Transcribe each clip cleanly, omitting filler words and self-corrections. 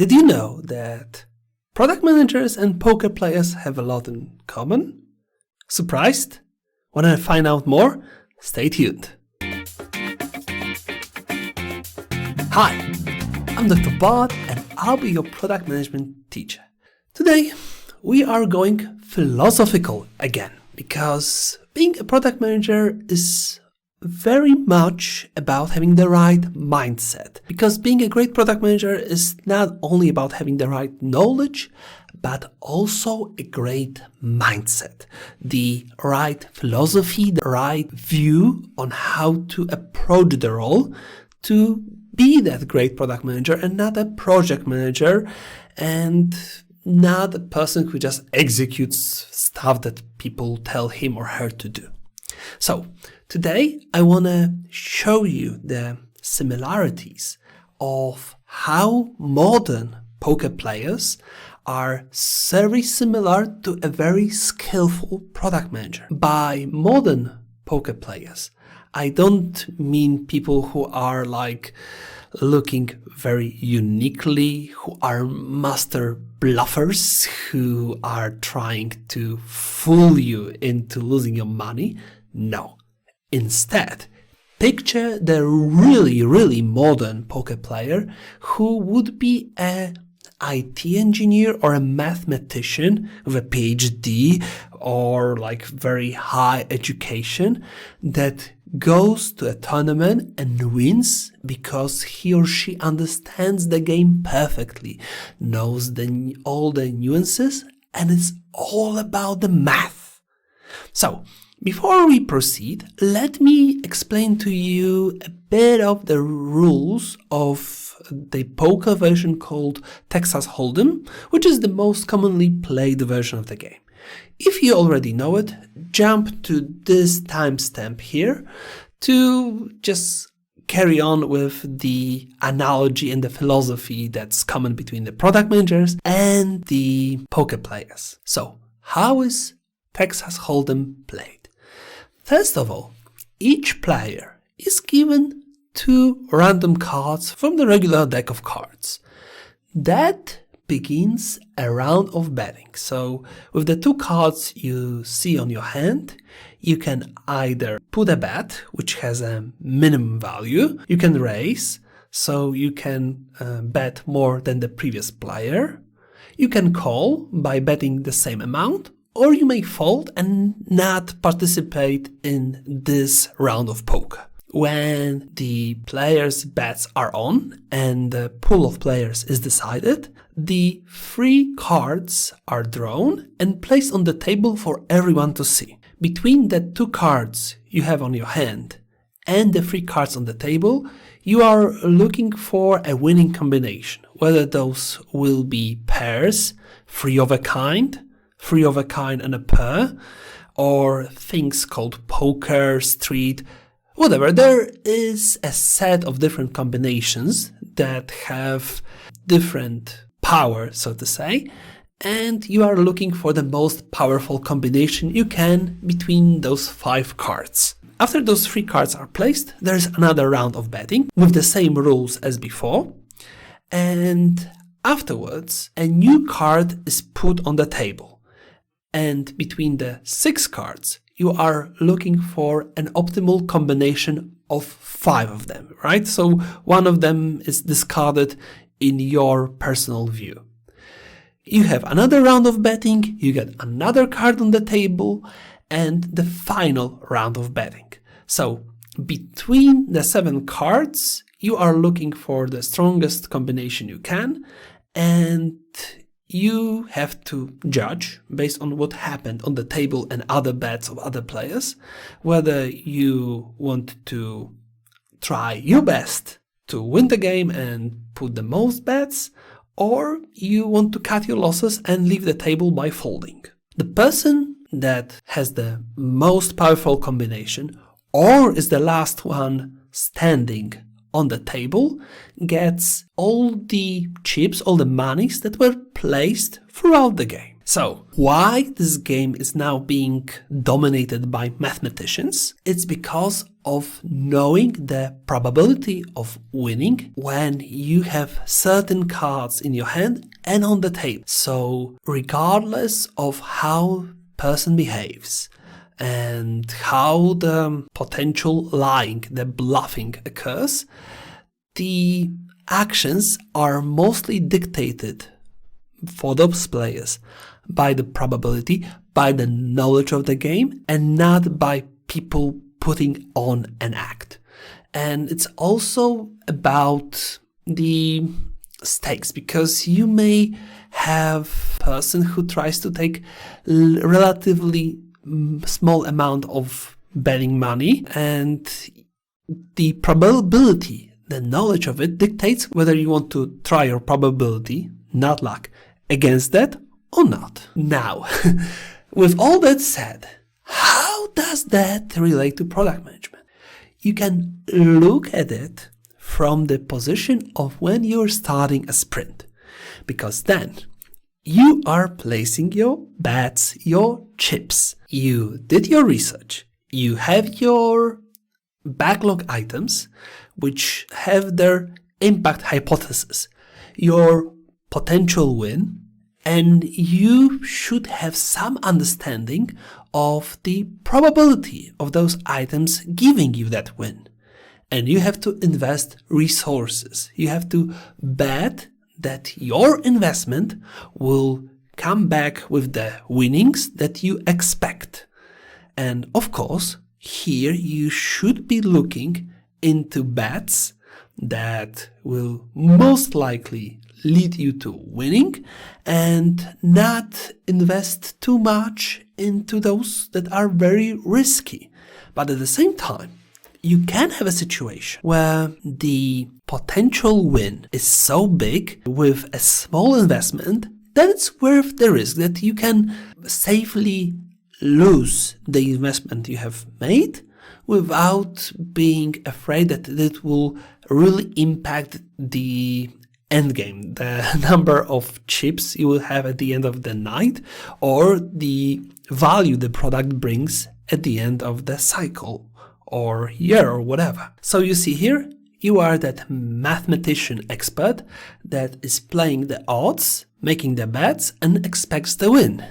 Did you know that product managers and poker players have a lot in common? Surprised? Want to find out more? Stay tuned. Hi, I'm Dr. Bart and I'll be your product management teacher. Today we are going philosophical again because being a product manager is very much about having the right mindset. Because being a great product manager is not only about having the right knowledge, but also a great mindset, the right philosophy, the right view on how to approach the role to be that great product manager and not a project manager and not a person who just executes stuff that people tell him or her to do. So today I want to show you the similarities of how modern poker players are very similar to a very skillful product manager. By modern poker players, I don't mean people who are looking very uniquely, who are master bluffers, who are trying to fool you into losing your money. No. Instead, picture the really modern poker player who would be an IT engineer or a mathematician with a PhD or very high education that goes to a tournament and wins because he or she understands the game perfectly, knows all the nuances, and it's all about the math. So, before we proceed, let me explain to you a bit of the rules of the poker version called Texas Hold'em, which is the most commonly played version of the game. If you already know it, jump to this timestamp here to just carry on with the analogy and the philosophy that's common between the product managers and the poker players. So, how is Texas Hold'em played? First of all, each player is given 2 random cards from the regular deck of cards. That begins a round of betting. So with the 2 cards you see on your hand, you can either put a bet, which has a minimum value, you can raise, so you can bet more than the previous player, you can call by betting the same amount, or you may fold and not participate in this round of poker. When the players' bets are on and the pool of players is decided, the 3 cards are drawn and placed on the table for everyone to see. Between the 2 cards you have on your hand and the 3 cards on the table, you are looking for a winning combination, whether those will be pairs, 3 of a kind and a pair, or things called poker, street, whatever. There is a set of different combinations that have different power, so to say, and you are looking for the most powerful combination you can between those 5 cards. After those 3 cards are placed, there is another round of betting with the same rules as before, and afterwards a new card is put on the table. And between the 6 cards, you are looking for an optimal combination of 5 of them, right? So one of them is discarded in your personal view. You have another round of betting, you get another card on the table, and the final round of betting. So between the 7 cards, you are looking for the strongest combination you can, and you have to judge, based on what happened on the table and other bets of other players, whether you want to try your best to win the game and put the most bets, or you want to cut your losses and leave the table by folding. The person that has the most powerful combination, or is the last one standing on the table, gets all the chips, all the monies that were placed throughout the game. So, why this game is now being dominated by mathematicians? It's because of knowing the probability of winning when you have certain cards in your hand and on the table. So, regardless of how person behaves and how the potential lying, the bluffing occurs, the actions are mostly dictated for those players by the probability, by the knowledge of the game, and not by people putting on an act. And it's also about the stakes, because you may have a person who tries to take relatively small amount of betting money, and the probability, the knowledge of it dictates whether you want to try your probability, not luck, against that or not. Now, with all that said, how does that relate to product management? You can look at it from the position of when you're starting a sprint, because then you are placing your bets, your chips. You did your research. You have your backlog items, which have their impact hypothesis, your potential win, and you should have some understanding of the probability of those items giving you that win. And you have to invest resources. You have to bet that your investment will come back with the winnings that you expect. And of course, here you should be looking into bets that will most likely lead you to winning, and not invest too much into those that are very risky. But at the same time, you can have a situation where the potential win is so big with a small investment that it's worth the risk, that you can safely lose the investment you have made without being afraid that it will really impact the end game, the number of chips you will have at the end of the night, or the value the product brings at the end of the cycle or year or whatever. So you see here, you are that mathematician expert that is playing the odds, making the bets, and expects the win.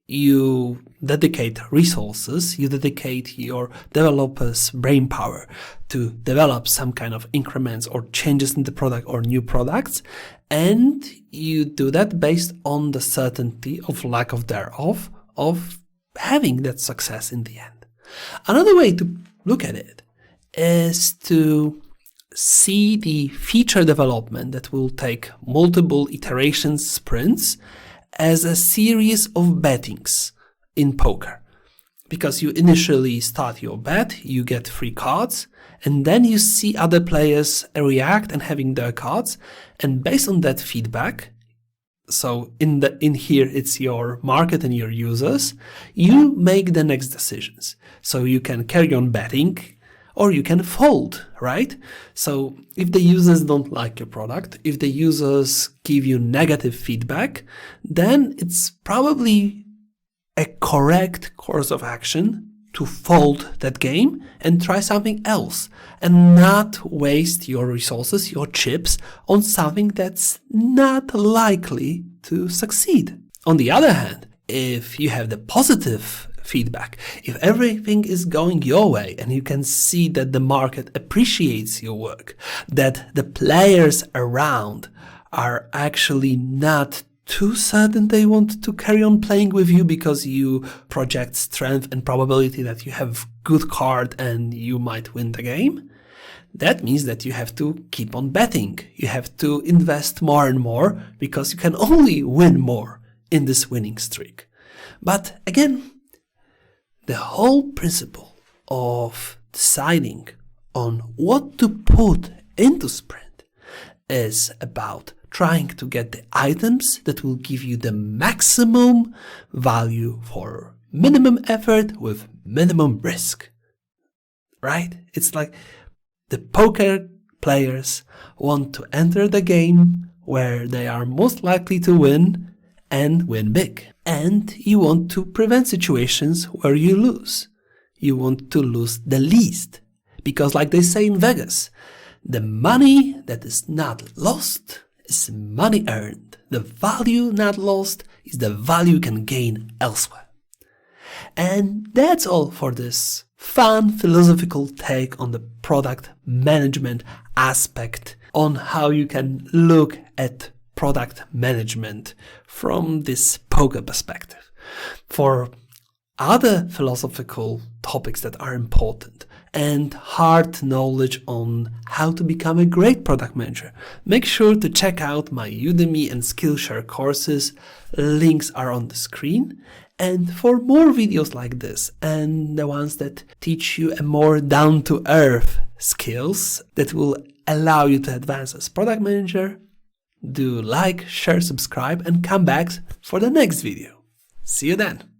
You dedicate resources, you dedicate your developer's brain power to develop some kind of increments or changes in the product or new products, and you do that based on the certainty of lack of thereof of having that success in the end. Another way to look at it is to see the feature development that will take multiple iterations, sprints, as a series of bettings in poker. Because you initially start your bet, you get free cards, and then you see other players react and having their cards, and based on that feedback, so in here it's your market and your users, you make the next decisions. So you can carry on betting, or you can fold, right? So if the users don't like your product, if the users give you negative feedback, then it's probably a correct course of action to fold that game and try something else, and not waste your resources, your chips, on something that's not likely to succeed. On the other hand, if you have the positive feedback, if everything is going your way and you can see that the market appreciates your work, that the players around are actually not too certain they want to carry on playing with you because you project strength and probability that you have good card and you might win the game, that means that you have to keep on betting. You have to invest more and more because you can only win more in this winning streak. But again, the whole principle of deciding on what to put into sprint is about trying to get the items that will give you the maximum value for minimum effort with minimum risk. Right? It's like the poker players want to enter the game where they are most likely to win and win big. And you want to prevent situations where you lose. You want to lose the least. Because like they say in Vegas, the money that is not lost is money earned. The value not lost is the value you can gain elsewhere. And that's all for this fun philosophical take on the product management aspect, on how you can look at product management from this poker perspective. For other philosophical topics that are important and hard knowledge on how to become a great product manager, make sure to check out my Udemy and Skillshare courses. Links are on the screen. And for more videos like this and the ones that teach you a more down-to-earth skills that will allow you to advance as product manager, do like, share, subscribe, and come back for the next video. See you then.